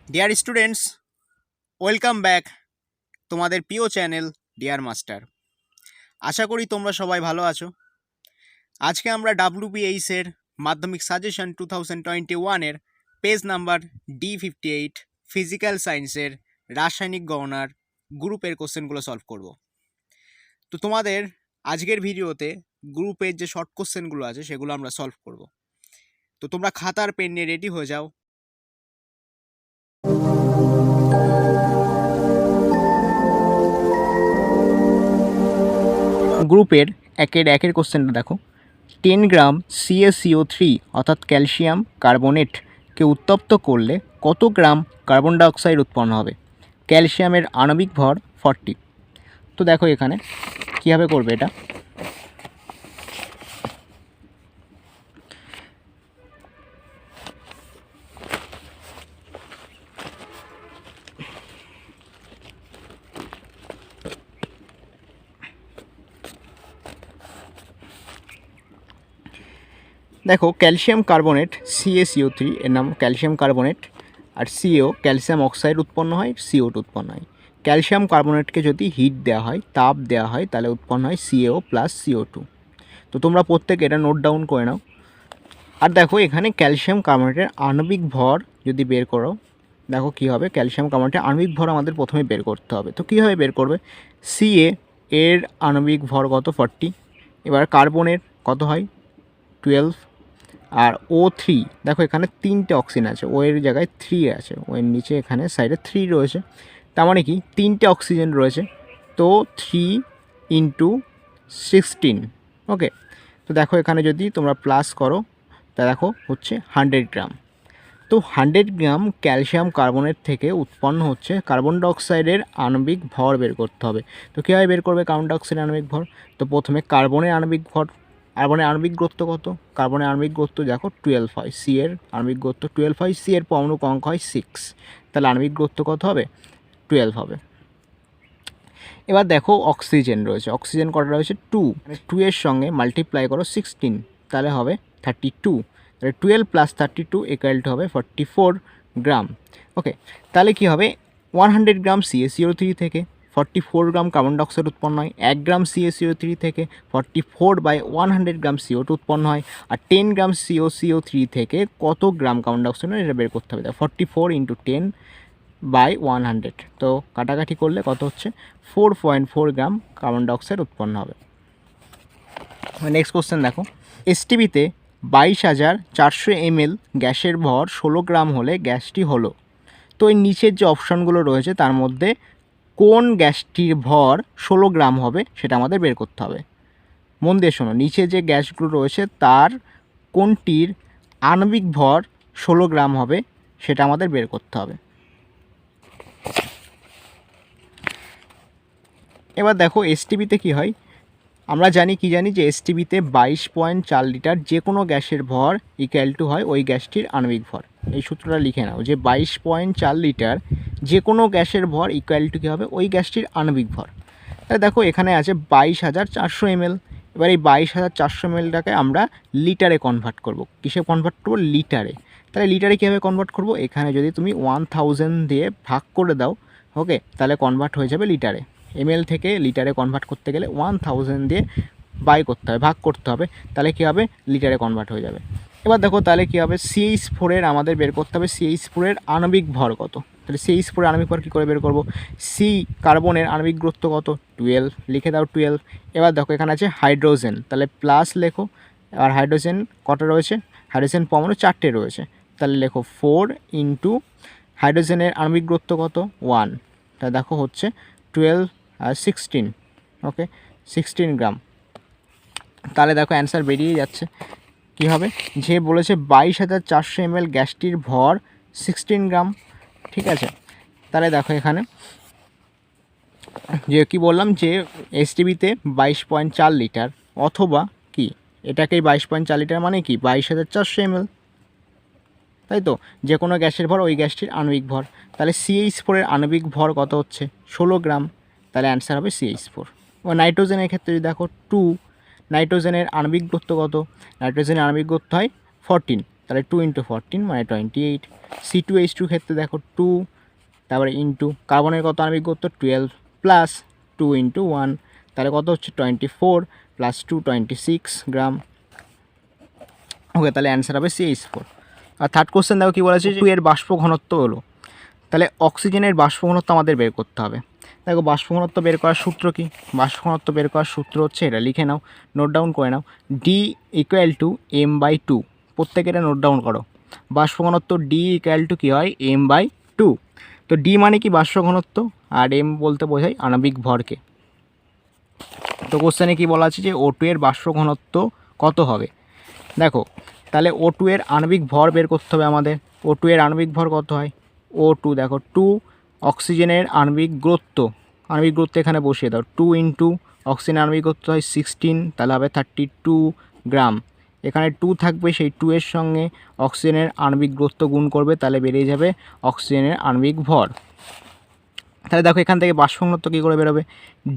Dear students, welcome back তোমাদের প্রিয় channel deer master. আশা করি তোমরা সবাই ভালো আছো। আজকে আমরা WBH এর মাধ্যমিক সাজেশন 2021-এর পেজ নাম্বার D58 ফিজিক্যাল সায়েন্সের রাসায়নিক গণনার গ্রুপের কোশ্চেনগুলো সলভ করব। তো তোমাদের আজকের ভিডিওতে গ্রুপের যে শর্ট কোশ্চেনগুলো আছে সেগুলো আমরা সলভ করব। তো তোমরা খাতার পেন নিয়ে রেডি হয়ে যাও। গ্রুপের একের কোশ্চেনটা দেখো। 10 গ্রাম CaCO3 অর্থাৎ ক্যালসিয়াম কার্বনেটকে উত্তপ্ত করলে কত গ্রাম কার্বন ডাইঅক্সাইড উৎপন্ন হবে? ক্যালসিয়ামের আণবিক ভর 40। তো দেখো এখানে কীভাবে করবে এটা। দেখো ক্যালসিয়াম কার্বনেট CaCO3 এর নাম ক্যালসিয়াম কার্বনেট, আর CO ক্যালসিয়াম অক্সাইড উৎপন্ন হয়, CO2 উৎপন্ন হয়। ক্যালসিয়াম কার্বনেটকে যদি হিট দেওয়া হয়, তাপ দেওয়া হয়, তাহলে উৎপন্ন হয় CaO প্লাস CO2। তো তোমরা প্রত্যেকে এটা নোট ডাউন করে নাও। আর দেখো এখানে ক্যালসিয়াম কার্বনেটের আণবিক ভর যদি বের করো, দেখো কী হবে। ক্যালসিয়াম কার্বনেটের আণবিক ভর আমাদের প্রথমে বের করতে হবে। তো কীভাবে বের করবে? Ca এর আণবিক ভর কত? 40। এবার কার্বনের কত হয়? 12। আর O3, দেখো এখানে 3টে অক্সিজেন আছে, ও এর জায়গায় 3 আছে, ও এর নিচে এখানে সাইডে 3 রয়েছে। তার মানে কি 3টে অক্সিজেন রয়েছে, তো 3 × 16। ওকে, তো দেখো এখানে যদি তোমরা প্লাস করো তা দেখো হচ্ছে 100 গ্রাম। তো 100 গ্রাম ক্যালসিয়াম কার্বনেট থেকে উৎপন্ন হচ্ছে কার্বন ডাইঅক্সাইডের আণবিক ভর বের করতে হবে। তো কীভাবে বের করবে কার্বন ডাইঅক্সাইডের আণবিক ভর? তো প্রথমে কার্বনের আণবিক ভর, কার্বনের আণবিক গুরুত্ব কত? কার্বনের আণবিক গুরুত্ব দেখো 12 হয়। সি এর আণবিক গুরুত্ব 12 হয়, সি এর পরমাণু ক্রমাঙ্ক হয় 6, তাহলে আণবিক গুরুত্ব কত হবে? 12 হবে। এবার দেখো অক্সিজেন রয়েছে, অক্সিজেন কটা রয়েছে? 2, মানে 2 এর সঙ্গে মাল্টিপ্লাই করো 16, তাহলে হবে 32। তাহলে 12 + 32 = হবে 44 গ্রাম। ওকে, তাহলে কী হবে? 100 গ্রাম CaCO3 থেকে 44 গ্রাম কার্বন ডাইঅক্সাইড উৎপন্ন হয়। 1 গ্রাম CaCO3 থেকে 44/100 গ্রাম CO2 উৎপন্ন হয়। আর 10 গ্রাম CaCO3 থেকে কত গ্রাম কার্বন ডাইঅক্সাইড এটা বের করতে হবে। 44 × 10/100, তো কাটাকাটি করলে কত হচ্ছে? 4.4 গ্রাম কার্বন ডাইঅক্সাইড উৎপন্ন হবে। নেক্সট কোশ্চেন দেখো। STBতে 22,400 ml গ্যাসের ভর 16 গ্রাম হলে গ্যাসটি হলো। তো এই নিচের যে অপশানগুলো রয়েছে তার মধ্যে কোন গ্যাসটির ভর 16 গ্রাম হবে সেটা আমাদের বের করতে হবে। মন দিয়ে শোনো, নিচে যে গ্যাসগুলো রয়েছে তার কোনটির আণবিক ভর 16 গ্রাম হবে সেটা আমাদের বের করতে হবে। এবার দেখো STBতে কী হয়, আমরা জানি যে STBতে 22.4 লিটার যে কোনো গ্যাসের ভর = হয় ওই গ্যাসটির আণবিক ভর। এই সূত্রটা লিখে নাও যে 22.4 লিটার যে কোনো গ্যাসের ভর = কী হবে? ওই গ্যাসটির আণবিক ভর। তাহলে দেখো এখানে আছে 22,400 ml। এবার এই 22,400 mlটাকে আমরা লিটারে কনভার্ট করব। কিসে কনভার্ট করব? লিটারে। তাহলে লিটারে কীভাবে কনভার্ট করব? এখানে যদি তুমি 1000 দিয়ে ভাগ করে দাও, ওকে, তাহলে কনভার্ট হয়ে যাবে লিটারে। ml থেকে লিটারে কনভার্ট করতে গেলে 1000 দিয়ে ভাগ করতে হবে, তাহলে কী হবে? লিটারে কনভার্ট হয়ে যাবে। এবার দেখো তাহলে কী হবে? CH4 এর আমাদের বের করতে হবে CH4 এর আণবিক ভর কত। তাহলে CH4 এর আণবিক ভর কী করে বের করব? সি কার্বনের আণবিক গুরুত্ব কত? 12, লিখে দাও 12। এবার দেখো এখানে আছে হাইড্রোজেন, তাহলে প্লাস লেখো। আর হাইড্রোজেন কটা রয়েছে? হাইড্রোজেন পরমাণু 4টে রয়েছে, তাহলে লেখো 4 × হাইড্রোজেনের আণবিক গুরুত্ব কত? 1, তা দেখো হচ্ছে 12 আর 16, ওকে, 16 গ্রাম। তাহলে দেখো অ্যান্সার বেরিয়ে যাচ্ছে। কী হবে? যে বলেছে 22,400 ml গ্যাসটির ভর 16 গ্রাম, ঠিক আছে। তাহলে দেখো এখানে যে কি বললাম যে STBতে 22.4 লিটার, অথবা কি এটাকেই 22.4 লিটার মানে কি 22,400 ml, তাই তো। যে কোনো গ্যাসের ভর ওই গ্যাসটির আণবিক ভর। তাহলে CH4 এর আণবিক ভর কত হচ্ছে? 16 গ্রাম, তাহলে অ্যান্সার হবে CH4। ও নাইট্রোজেনের ক্ষেত্রে দেখো 2, নাইট্রোজেনের আণবিক গুরুত্ব কত? নাইট্রোজেনের আণবিক গুরুত্ব হয় 14, তাহলে 2 × 14 মানে 28। C2H2 ক্ষেত্রে দেখো 2, তারপরে ইন্টু কার্বনের কত আণবিক গুরুত্ব 12 প্লাস 2 × 1, তাহলে কত হচ্ছে 24 প্লাস 2 26 গ্রাম। ওকে, তাহলে অ্যান্সার হবে CH4। আর থার্ড কোশ্চেন দেখো কী বলেছে, যে এর বাষ্প ঘনত্ব হলো, তাহলে অক্সিজেনের বাষ্প ঘনত্ব আমাদের বের করতে হবে। দেখো বাষ্প ঘনত্ব বের করার সূত্র কি, বাষ্প ঘনত্ব বের করার সূত্র হচ্ছে এটা, লিখে নাও, নোট ডাউন করে নাও, D = m/2। প্রত্যেকে এটা নোট ডাউন করো। বাষ্প ঘনত্ব D = কী হয়, m/2। তো D মানে কি বাষ্প ঘনত্ব, আর m বলতে বোঝায় আণবিক ভরকে। তো কোশ্চেনে কি বলা আছে যে O2 এর বাষ্প ঘনত্ব কত হবে। দেখো তাহলে O2 এর আণবিক ভর বের করতে হবে আমাদের। O2 এর আণবিক ভর কত হয়, O2 দেখো 2, অক্সিজেনের আণবিক গুরুত্ব এখানে বসিয়ে দাও, 2 × অক্সিজেনের আণবিক গুরুত্ব হয় 16, তাহলে হবে 32 গ্রাম। এখানে 2 থাকবে, সেই 2 এর সঙ্গে অক্সিজেনের আণবিক গুরুত্ব গুণ করবে, তাহলে বেরিয়ে যাবে অক্সিজেনের আণবিক ভর। তাহলে দেখো এখান থেকে বাষ্প ঘনত্ব কী করে বেরোবে,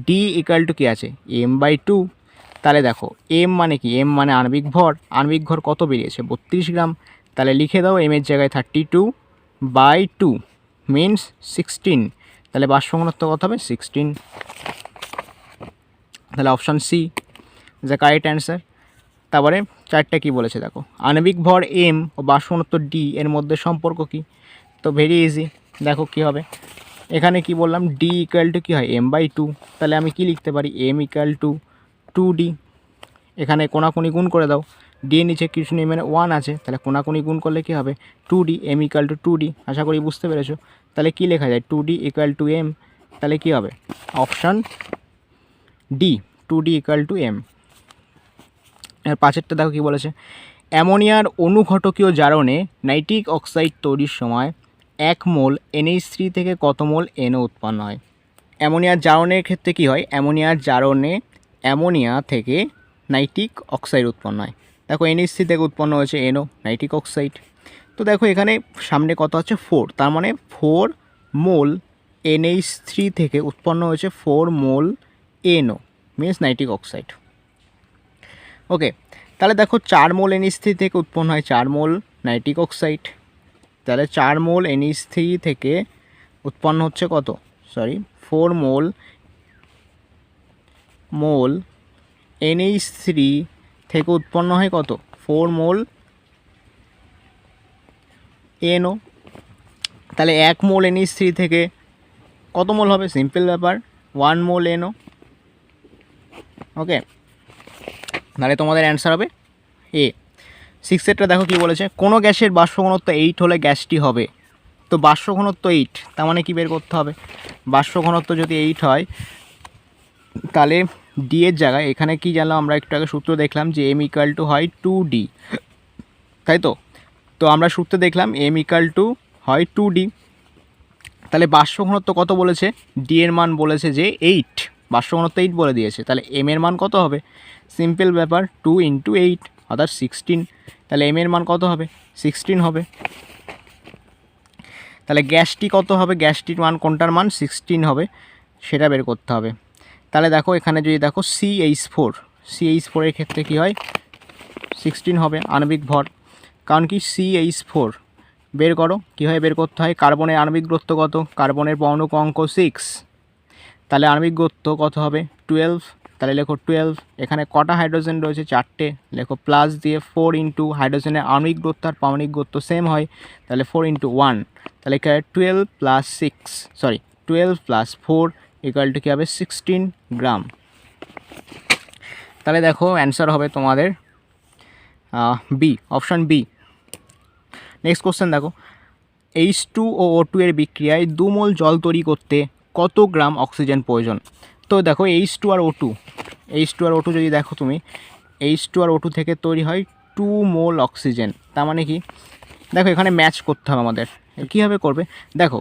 D = কী আছে, m/2। তাহলে দেখো m মানে কি, m মানে আণবিক ভর, আণবিক ভর কত বেরিয়েছে 32 গ্রাম। তাহলে লিখে দাও m এর জায়গায় 32/2 মিনস 16, তাহলে বাষ্প ঘনত্ব কত হবে 16। তাহলে option C is the correct answer. তারপরে চারটা কী বলেছে দেখো, আণবিক ভর m ও বাষ্প ঘনত্ব D এর মধ্যে সম্পর্ক কী। তো ভেরি ইজি, দেখো কী হবে, এখানে কি বললাম D = কী হয়, m/2। তাহলে আমি কি লিখতে পারি, m = 2D। এখানে কোনাকুনি গুণ করে দাও, D এর নিচে কিছু নেই মানে 1 আছে, তাহলে কোনাকুনি গুণ করলে কী হবে 2D, m = 2D। আশা করি বুঝতে পেরেছো। তাহলে কি লেখা যায়, 2D = m। তাহলে কি হবে অপশান D, 2D = m। আর পাঁচেরটা দেখো কী বলেছে, অ্যামোনিয়ার অনুঘটকীয় জারণে নাইট্রিক অক্সাইড তৈরির সময় 1 মোল NH3 থেকে কত মোল NO উৎপন্ন হয়। অ্যামোনিয়ার জারণের ক্ষেত্রে কি হয়, অ্যামোনিয়ার জারণে অ্যামোনিয়া থেকে নাইট্রিক অক্সাইড উৎপন্ন হয়। দেখো NH3 থেকে উৎপন্ন হয়েছে NO, নাইট্রিক অক্সাইড। তো দেখো এখানে সামনে কত আছে 4, তার মানে 4 মোল NH3 থেকে উৎপন্ন হয়েছে 4 মোল NO মিনস নাইট্রিক অক্সাইড। ওকে, তাহলে দেখো 4 মোল NH3 থেকে উৎপন্ন হয় 4 মোল নাইট্রিক অক্সাইড। তাহলে 4 মোল NH3 থেকে উৎপন্ন হচ্ছে কত, 4 মোল NH3 থেকে উৎপন্ন হয় কত, 4 মোল NO। তাহলে 1 মোল NH3 থেকে কত মোল হবে, সিম্পল ব্যাপার, 1 মোল NO। ওকে, তাহলে তোমাদের অ্যান্সার হবে এ। 6এরটা দেখো কি বলেছে, কোনো গ্যাসের বাষ্প ঘনত্ব 8 হলে গ্যাসটি হবে। তো বাষ্প ঘনত্ব 8, তার মানে কি বের করতে হবে, বাষ্প ঘনত্ব যদি 8 হয় তাহলে D এর জায়গায় এখানে কি জানলাম আমরা একটু আগে সূত্র দেখলাম যে m = হয় 2D, তাই তো। তো আমরা সূত্রে দেখলাম m = হয় 2D। তাহলে বাষ্প ঘনত্ব কত বলেছে, D এর মান বলেছে যে 8, বাষ্প ঘনত্ব 8 বলে দিয়েছে, তাহলে m এর মান কত হবে, সিম্পল ব্যাপার 2 × 8 অর্থাৎ 16। তাহলে m এর মান কত হবে, 16 হবে। তাহলে গ্যাসটি কত হবে, গ্যাসটির মান কোনটার মান 16 হবে, সেটা বের করতে হবে। তাহলে দেখো এখানে যদি দেখো CH4 এর ক্ষেত্রে কি হয় 16 হবে আণবিক ভর, কারণ কি CH4 বের করো, কীভাবে বের করতে হয়, কার্বনের আণবিক গুরুত্ব কত, কার্বনের পরমাণু ক্রমাঙ্ক 6, তাহলে আণবিক গুরুত্ব কত হবে 12, তাহলে লেখো 12। এখানে কটা হাইড্রোজেন রয়েছে, 4টে, লেখো প্লাস দিয়ে 4 × হাইড্রোজেনের আণবিক গুরুত্ব আর পারমাণবিক গুরুত্ব সেম হয়, তাহলে 4 × 1, তাহলে এখানে 12 + 4 = কী হবে 16 গ্রাম। তাহলে দেখো অ্যান্সার হবে তোমাদের B, option B. Next question দেখো, H2 ও O2 এর বিক্রিয়ায় 2 মোল জল তৈরি করতে কত গ্রাম অক্সিজেন প্রয়োজন। তো দেখো H2 আর O2 যদি দেখো তুমি, H2 আর O2 থেকে তৈরি হয় 2 মোল অক্সিজেন। তার মানে কি, দেখো এখানে ম্যাচ করতে হবে আমাদের, কীভাবে করবে দেখো,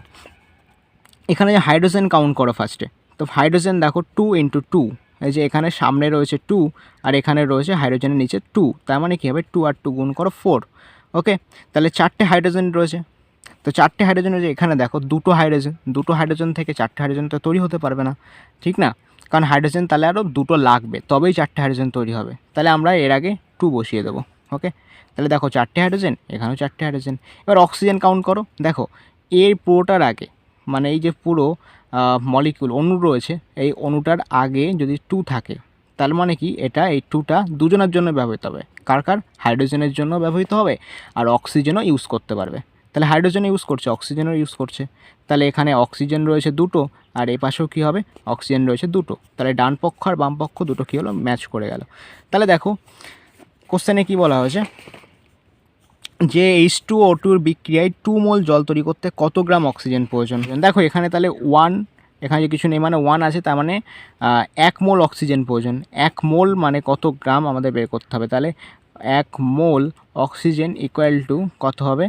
এখানে যে হাইড্রোজেন কাউন্ট করো ফার্স্টে, তো হাইড্রোজেন দেখো 2 × 2, এই যে এখানে সামনে রয়েছে 2 আর এখানে রয়েছে হাইড্রোজেনের নিচে 2, তার মানে কী হবে 2 আর 2 গুণ করো 4। ওকে, তাহলে 4টে হাইড্রোজেন রয়েছে, তো 4টে হাইড্রোজেন রয়েছে, এখানে দেখো দুটো হাইড্রোজেন থেকে 4টে হাইড্রোজেন তো তৈরি হতে পারবে না, ঠিক না, কারণ হাইড্রোজেন তাহলে আরও দুটো লাগবে তবেই 4টে হাইড্রোজেন তৈরি হবে। তাহলে আমরা এর আগে 2 বসিয়ে দেবো। ওকে, তাহলে দেখো 4টে হাইড্রোজেন, এখানেও 4টে হাইড্রোজেন। এবার অক্সিজেন কাউন্ট করো, দেখো এর পুরোটার আগে, মানে এই যে পুরো মলিকিউল অণু রয়েছে, এই অণুটার আগে যদি 2 থাকে, তার মানে কি এটা এই 2টা দুজনের জন্য ব্যবহৃত হবে। কার কার? হাইড্রোজেনের জন্য ব্যবহৃত হবে, আর অক্সিজেনও ইউজ করতে পারবে। তাহলে হাইড্রোজেন ইউজ করছে, অক্সিজেনও ইউজ করছে, তাহলে এখানে অক্সিজেন রয়েছে 2টো, আর এই পাশেও কী হবে? অক্সিজেন রয়েছে 2টো। তাহলে ডান পক্ষ আর বাম পক্ষ দুটো কী হলো? ম্যাচ করে গেল। তাহলে দেখো কোশ্চেনে কী বলা হয়েছে, যে H2O2 বিক্রিয়ায় 2 মোল জল তৈরি করতে কত গ্রাম অক্সিজেন প্রয়োজন? দেখো এখানে তাহলে 1, এখানে যে কিছু নেই মানে 1 আছে, তার মানে 1 মোল অক্সিজেন প্রয়োজন। 1 মোল মানে কত গ্রাম আমাদের বের করতে হবে, তাহলে 1 মোল অক্সিজেন ইকুয়াল টু কত হবে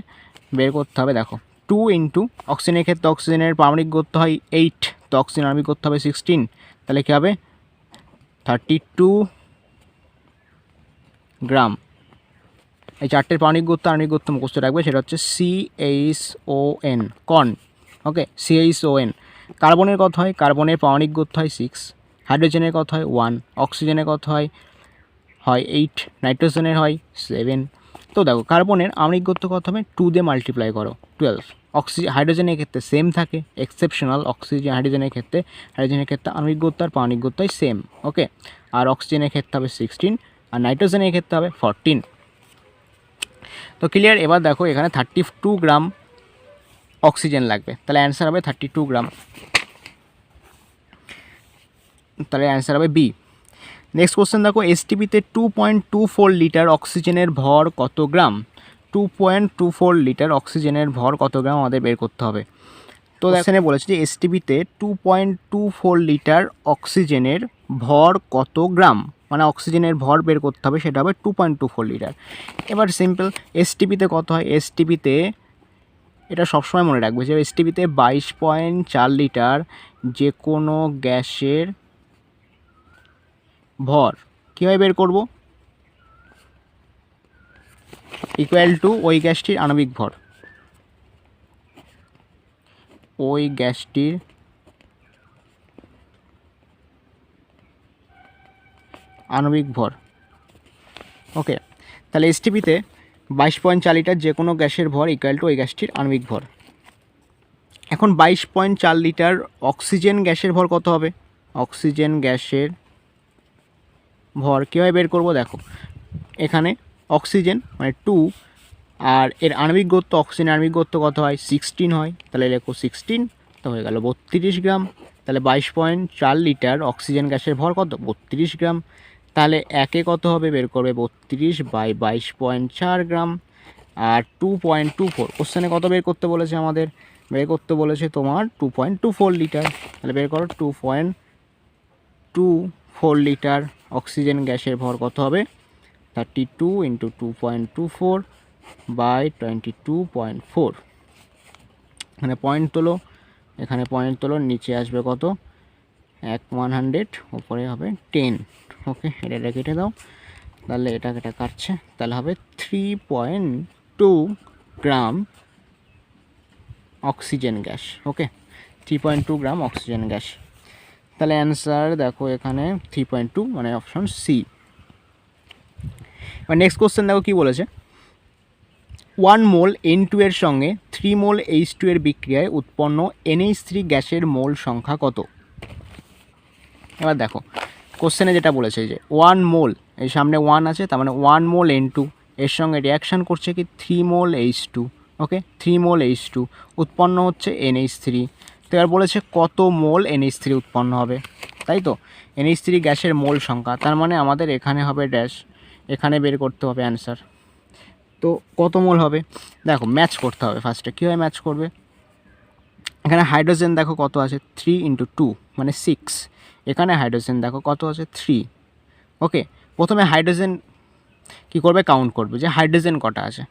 বের করতে হবে। দেখো 2 ইন্টু অক্সিজেনের ক্ষেত্রে অক্সিজেনের পারমাণবিক গুরুত্ব হয় 8, তো অক্সিজেন আণবিক গুরুত্ব হবে 16, তাহলে কী হবে? 32 গ্রাম। এই 4টের পারমাণবিক গুরুত্ব আণবিক গুরুত্ব মুখস্থ রাখবে, সেটা হচ্ছে CHON, কন। ওকে, CHON। কার্বনের কত হয়? কার্বনের পারমাণবিক গুরুত্ব হয় 6, হাইড্রোজেনের কত হয় 1, অক্সিজেনের কত হয় 8, নাইট্রোজেনের হয় 7। তো দেখো কার্বনের আণবিক গুরুত্ব কত হবে? 2 দিয়ে মাল্টিপ্লাই করো 12। হাইড্রোজেনের ক্ষেত্রে সেম থাকে, এক্সেপশনাল হাইড্রোজেনের ক্ষেত্রে আণবিক গুরুত্ব আর পারমাণবিক গুরুত্ব সেম। ওকে, আর অক্সিজেনের ক্ষেত্রে হবে 16, আর নাইট্রোজেনের ক্ষেত্রে হবে 14। তো ক্লিয়ার? এবার দেখো এখানে 32 গ্রাম অক্সিজেন লাগবে, তাহলে অ্যান্সার হবে 32 গ্রাম, তাহলে অ্যান্সার হবে বি। নেক্সট কোশ্চেন দেখো, এসটিপিতে 2.24 লিটার অক্সিজেনের ভর কত গ্রাম? 2.24 লিটার অক্সিজেনের ভর কত গ্রাম আমাদের বের করতে হবে। তো এখানে বলেছে যে এসটিপিতে 2.24 লিটার অক্সিজেনের ভর কত গ্রাম, মানে অক্সিজেনের ভর বের করতে হবে, সেটা হবে 2.24 লিটার। এবার সিম্পল, এসটিপিতে কত হয়? এসটিপিতে এটা সবসময় মনে রাখবে যে এসটিপিতে 22.4 লিটার যে কোনো গ্যাসের ভর কীভাবে বের করব? ইকুয়াল টু ওই গ্যাসটির আণবিক ভর, ওই গ্যাসটির আণবিক ভর। ওকে, তাহলে এসটিপিতে 22.4 লিটার যে কোনো গ্যাসের ভর ইকুয়াল টু ওই গ্যাসটির আণবিক ভর। এখন 22.4 লিটার অক্সিজেন গ্যাসের ভর কত হবে? অক্সিজেন গ্যাসের ভর কীভাবে বের করব? দেখো এখানে অক্সিজেন মানে 2, আর এর আণবিক গুরুত্ব, অক্সিজেন আণবিক গুরুত্ব কত হয়? 16 হয়, তাহলে লেখো 16, তো হয়ে গেল 32 গ্রাম। তাহলে 22.4 লিটার অক্সিজেন গ্যাসের ভর কত? 32 গ্রাম। তাহলে একে কত হবে বের করবে? 32 বাই 22.4 গ্রাম, আর 2.24 কোশ্চেনে কত বের করতে বলেছে আমাদের? বের করতে বলেছে তোমার 2.24 লিটার, তাহলে বের করো 2.24 লিটার অক্সিজেন গ্যাসের ভর কত হবে? 32 ইন্টু 2.24 বাই 22.4। এখানে পয়েন্ট তোলো, এখানে পয়েন্ট তোলো, নিচে আসবে কত? 100, উপরে হবে 10। ওকে, এটা কেটে দাও, তাহলে এটা কাটছে, তাহলে হবে 3.2 গ্রাম অক্সিজেন গ্যাস। ওকে, 3.2 গ্রাম অক্সিজেন গ্যাস। তাহলে অ্যান্সার দেখো এখানে 3.2, মানে অপশন সি। এবার নেক্সট কোশ্চেন দেখো কী বলেছে, 1 মোল N2 এর সঙ্গে 3 মোল H2 এর বিক্রিয়ায় উৎপন্ন NH3 গ্যাসের মোল সংখ্যা কত? এবার দেখো কোশ্চেনে যেটা বলেছে যে 1 মোল, এই সামনে 1 আছে, তার মানে 1 মোল N2 এর সঙ্গে রিয়াকশান করছে কি 3 মোল H2। ওকে, 3 মোল H2 উৎপন্ন হচ্ছে NH3। তো এবার বলেছে কত মোল NH3 উৎপন্ন হবে, তাই তো? NH3 গ্যাসের মোল সংখ্যা, তার মানে আমাদের এখানে হবে ড্যাশ, এখানে বের করতে হবে অ্যান্সার। তো কত মোল হবে? দেখো ম্যাচ করতে হবে ফার্স্টে। কীভাবে ম্যাচ করবে? এখানে হাইড্রোজেন দেখো কত আছে? 3 ইন্টু 2 মানে 6। এখানে হাইড্রোজেন দেখো কত আছে? 3। ওকে, প্রথমে হাইড্রোজেন কী করবে? কাউন্ট করবে যে হাইড্রোজেন কটা আছে।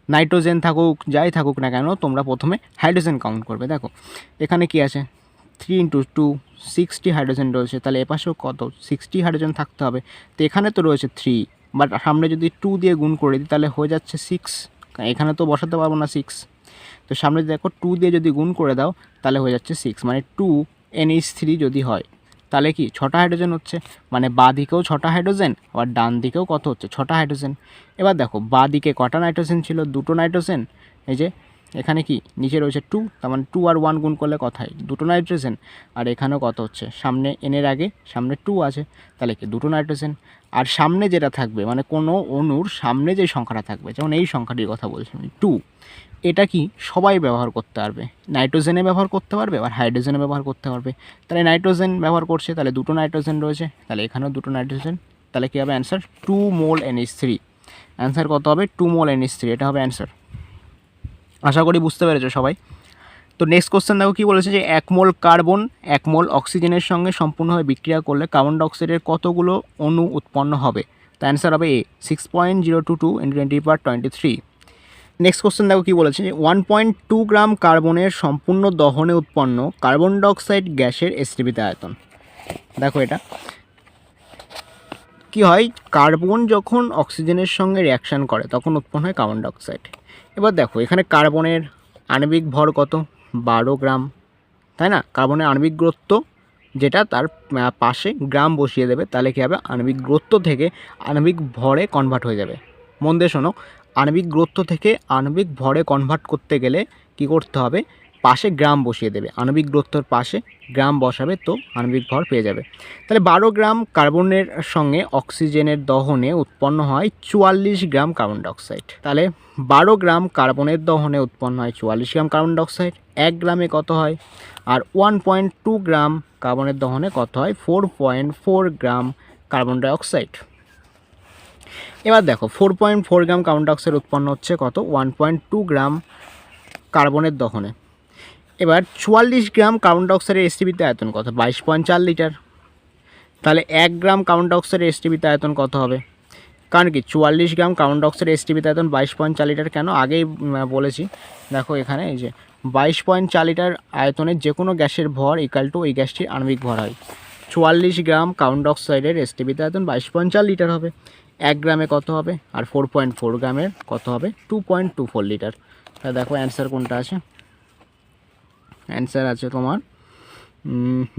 নাইট্রোজেন থাকুক, যাই থাকুক না কেন, তোমরা প্রথমে হাইড্রোজেন কাউন্ট করবে। দেখো এখানে কি আছে? 3 ইন্টু 2 60 হাইড্রোজেন রয়েছে, তাহলে এপাশেও কত? 60 হাইড্রোজেন থাকতে হবে। তো এখানে তো রয়েছে 3, বাট সামনে যদি 2 দিয়ে গুণ করে দিই তাহলে হয়ে যাচ্ছে 6, এখানে তো বসাতে পারবো না 6। তো সামনে দেখো 2 দিয়ে যদি গুণ করে দাও তাহলে হয়ে যাচ্ছে 6, মানে 2 NH3 যদি হয়, তাহলে কি 6টা হাইড্রোজেন হচ্ছে, মানে বাঁ দিকেও 6টা হাইড্রোজেন আবার ডান দিকেও কত হচ্ছে 6টা হাইড্রোজেন। এবার দেখো বাঁ দিকে কটা নাইট্রোজেন ছিল, 2টো নাইট্রোজেন, এই যে এখানে কি নিচে রয়েছে 2, তার মানে 2 আর 1 গুণ করলে কত হয় 2টো নাইট্রোজেন। আর এখানেও কত হচ্ছে, সামনে এনের আগে সামনে 2 আছে, তাহলে কি 2টো নাইট্রোজেন। আর সামনে যেটা থাকবে মানে কোনো অণুর সামনে যে সংখ্যাটা থাকবে, যেমন এই সংখ্যাটির কথা বলছি আমি 2, এটা কি সবাই ব্যবহার করতে পারবে, নাইট্রোজেনে ব্যবহার করতে পারবে আবার হাইড্রোজেনে ব্যবহার করতে পারবে। তাহলে নাইট্রোজেন ব্যবহার করছে, তাহলে 2টো নাইট্রোজেন রয়েছে, তাহলে এখানেও 2টো নাইট্রোজেন, তাহলে কী হবে অ্যান্সার 2 মোল NH3। অ্যান্সার কত হবে 2 মোল NH3, এটা হবে অ্যান্সার। আশা করি বুঝতে পেরেছো সবাই। তো নেক্সট কোশ্চেন দেখো কী বলেছে যে 1 মোল কার্বন 1 মোল অক্সিজেনের সঙ্গে সম্পূর্ণভাবে বিক্রিয়া করলে কার্বন ডাইঅক্সাইডের কতগুলো অণু উৎপন্ন হবে। তো অ্যান্সার হবে এ 6.022 × 10⁻23। নেক্সট কোশ্চেন দেখো কী বলেছে যে 1.2 গ্রাম কার্বনের সম্পূর্ণ দহনে উৎপন্ন কার্বন ডাইঅক্সাইড গ্যাসের এসটিপিতে আয়তন। দেখো এটা কি হয়, কার্বন যখন অক্সিজেনের সঙ্গে রিয়াকশান করে তখন উৎপন্ন হয় কার্বন ডাইঅক্সাইড। এবার দেখো এখানে কার্বনের আণবিক ভর কত 12 গ্রাম, তাই না। কার্বনের আণবিক গুরুত্ব যেটা তার পাশে গ্রাম বসিয়ে দেবে, তাহলে কী হবে আণবিক গুরুত্ব থেকে আণবিক ভরে কনভার্ট হয়ে যাবে। মন দিয়ে শোনো, আণবিক গুরুত্ব থেকে আণবিক ভরে কনভার্ট করতে গেলে কি করতে হবে, পাশে গ্রাম বসিয়ে দেবে, আণবিক গুরুত্বর পাশে গ্রাম বসাবে, তো আণবিক ভর পেয়ে যাবে। তাহলে 12 গ্রাম কার্বনের সঙ্গে অক্সিজেনের দহনে উৎপন্ন হয় 44 গ্রাম কার্বন ডাইঅক্সাইড। তাহলে 12 গ্রাম কার্বনের দহনে উৎপন্ন হয় 44 গ্রাম কার্বন ডাইঅক্সাইড, 1 গ্রামে কত হয়, আর 1.2 গ্রাম কার্বনের দহনে কত হয় 4.4 গ্রাম কার্বন ডাইঅক্সাইড। এবার দেখো 4.4 গ্রাম কার্বন ডাইঅক্সাইড উৎপন্ন হচ্ছে কত 1.2 গ্রাম কার্বনের দহনে। এবার 44 গ্রাম কার্বন ডাইঅক্সাইডের এসটিপিতে আয়তন কত 22.4 লিটার। তাহলে 1 গ্রাম কার্বন ডাইঅক্সাইডের এসটিপিতে আয়তন কত হবে, কারণ কি 44 গ্রাম কার্বন ডাইঅক্সাইডের এসটিপিতে আয়তন 22.4 লিটার, কেন আগেই বলেছি। দেখো এখানে এই যে 22.4 লিটার আয়তনের যে কোনো গ্যাসের ভর ইকাল টু ওই গ্যাসটির আণবিক ভর হয়। 44 গ্রাম কার্বন ডাইঅক্সাইডের এসটিপিতে আয়তন 22.4 লিটার হবে, 1 গ্রামে কত হবে, আর 4.4 গ্রামের কত হবে 2.24 লিটার। তা দেখো অ্যান্সার কোনটা আছে, অ্যান্সার আছে তোমার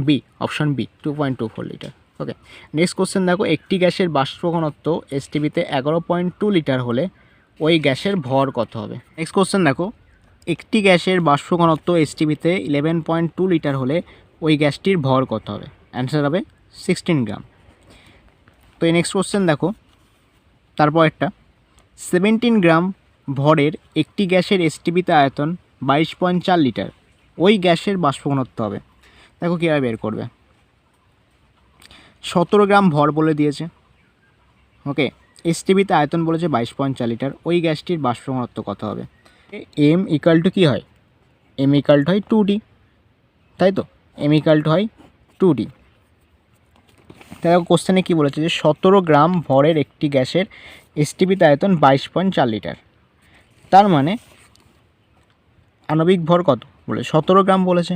বি, অপশন বি 2.24 লিটার। ওকে, নেক্সট কোশ্চেন দেখো একটি গ্যাসের বাষ্প ঘনত্ব এসটিপিতে 11.2 লিটার হলে ওই গ্যাসের ভর কত হবে। নেক্সট কোশ্চেন দেখো একটি গ্যাসের বাষ্প ঘনত্ব এসটিপিতে 11.2 লিটার হলে ওই গ্যাসটির ভর কত হবে, অ্যান্সার হবে 16 গ্রাম। তো এই নেক্সট কোশ্চেন দেখো তারপর 17 গ্রাম ভরের একটি গ্যাসের এসটিপিতে আয়তন 22.4 লিটার, ওই গ্যাসের বাষ্প ঘনত্ব হবে। দেখো কীভাবে বের করবে, 17 গ্রাম ভর বলে দিয়েছে, ওকে, এসটিপিতে আয়তন বলেছে 22.4 লিটার, ওই গ্যাসটির বাষ্প ঘনত্ব কত হবে। এম ইকাল টু কী হয়, এম ইকাল টু হয় 2D, তাই তো, এম ইকাল টু হয় 2D। তাই কোশ্চেনে কী বলেছে যে 17 গ্রাম ভরের একটি গ্যাসের এসটিপিতে আয়তন 22.4 লিটার, তার মানে আণবিক ভর কত বলে 17 গ্রাম বলেছে,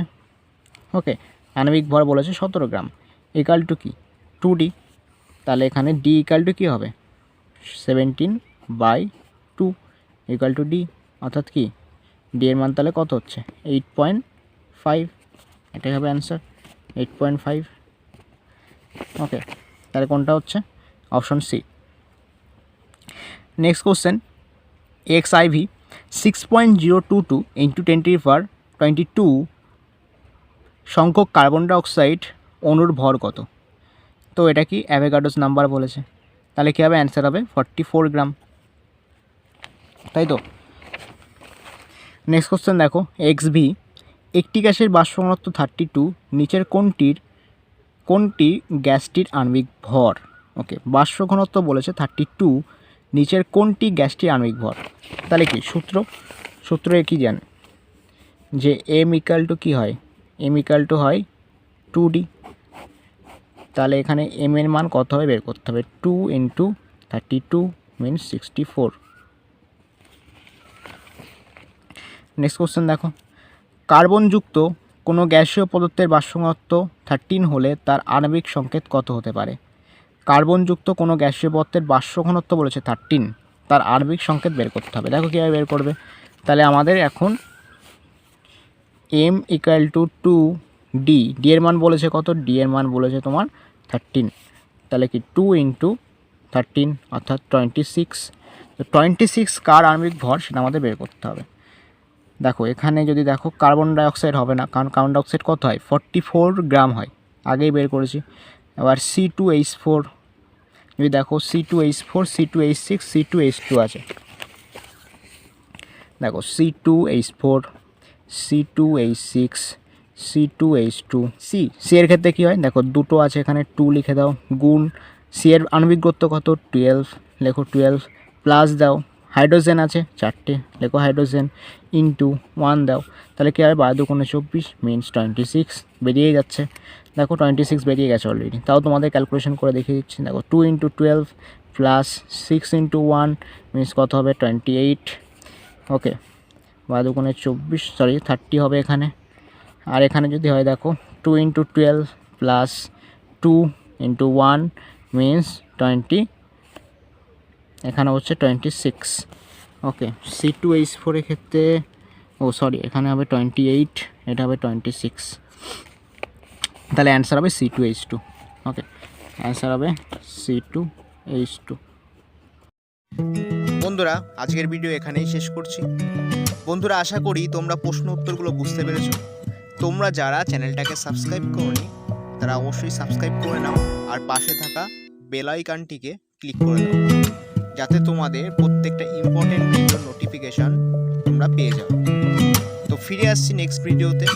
ওকে, আণবিক ভর বলেছে 17 গ্রাম, ইকাল টু কি 2D। তাহলে এখানে ডি ইকাল টু কী হবে 17/2 ইকাল টু ডি, অর্থাৎ কি ডি এর মান তাহলে কত হচ্ছে 8.5, এটাই হবে অ্যান্সার 8.5। ওকে, তাহলে কোনটা হচ্ছে option C. Next question XIV 6.022 × 10⁻22 সংখ্যক কার্বন ডাইঅক্সাইড অণুর ভর কত। তো এটা কি অ্যাভোগাড্রোস নাম্বার বলেছে, তাহলে কী হবে অ্যান্সার হবে 44 গ্রাম, তাই তো। নেক্সট কোশ্চেন দেখো XV একটি গ্যাসের বাষ্প ঘনত্ব 32, নিচের কোনটি গ্যাসটির আণবিক ভর। ওকে, বাষ্প ঘনত্ব বলেছে 32, নিচের কোনটি গ্যাসটির আণবিক ভর। তাহলে কি সূত্র কি জান যে এম ইকাল টু কী হয়, এম ইকাল টু হয় 2D। তাহলে এখানে এম এর মান কত হবে বের করতে হবে, 2 × 32 মিনস 64। নেক্সট কোশ্চেন দেখো কার্বনযুক্ত কোনো গ্যাসীয় পদার্থের বাষ্প ঘনত্ব 13 হলে তার আণবিক সংকেত কত হতে পারে। কার্বনযুক্ত কোনো গ্যাসীয় পদার্থের বাষ্প ঘনত্ব বলেছে 13, তার আণবিক সংকেত বের করতে হবে। দেখো কীভাবে বের করবে, তাহলে আমাদের এখন এম ইকাল টু 2 ডি এর মান বলেছে কত, ডি এর মান বলেছে তোমার 13, তাহলে কি 2 ইন্টু 13 অর্থাৎ 26। তো 26 কার আণবিক ভর সেটা আমাদের বের করতে হবে। দেখো এখানে যদি দেখো কার্বন ডাইঅক্সাইড হবে না, কারণ কার্বন ডাইঅক্সাইড কত হয় 44 গ্রাম হয়, আগেই বের করেছি। এবার C2H4 যদি দেখো C2H4 C2H6 C2H2 আছে, দেখো C2H4 C2H6 C2H2 সি এর ক্ষেত্রে কী হয় দেখো দুটো আছে এখানে 2 লিখে দাও, গুণ সি এর আণবিক গুরুত্ব কত 12, লেখো 12, প্লাস দাও হাইড্রোজেন আছে 4টে, লেখো হাইড্রোজেন, ইন্টু 1 দাও, তাহলে কী হবে 12 × 24 মিনস 26 বেরিয়ে যাচ্ছে। দেখো 26 বেরিয়ে গেছে অলরেডি, তাও তোমাদের ক্যালকুলেশন করে দেখিয়ে দিচ্ছি। দেখো 2 × 12 প্লাস 6 × 1 মিনস কত হবে 28, ওকে 12 × 24 সরি 30 হবে এখানে। আর এখানে যদি হয় দেখো 2 × 12 প্লাস 2 × 1 মিনস 20, এখানে হচ্ছে 26, ওকে। C2H4 এর ক্ষেত্রে সরি এখানে হবে 28, এটা হবে 26, তাহলে অ্যান্সার হবে C2H2, ওকে অ্যান্সার হবে C2H2। বন্ধুরা আজকের ভিডিও এখানেই শেষ করছি। বন্ধুরা আশা করি তোমরা প্রশ্ন উত্তরগুলো বুঝতে পেরেছো। তোমরা যারা চ্যানেলটাকে সাবস্ক্রাইব করোনি তারা অবশ্যই সাবস্ক্রাইব করে নাও, আর পাশে থাকা বেল আইকনটিকে ক্লিক করে দাও, যাতে তোমাদের প্রত্যেকটা ইম্পর্টেন্ট ভিডিওর নোটিফিকেশান তোমরা পেয়ে যাও। তো ফিরে আসছি নেক্সট ভিডিওতে।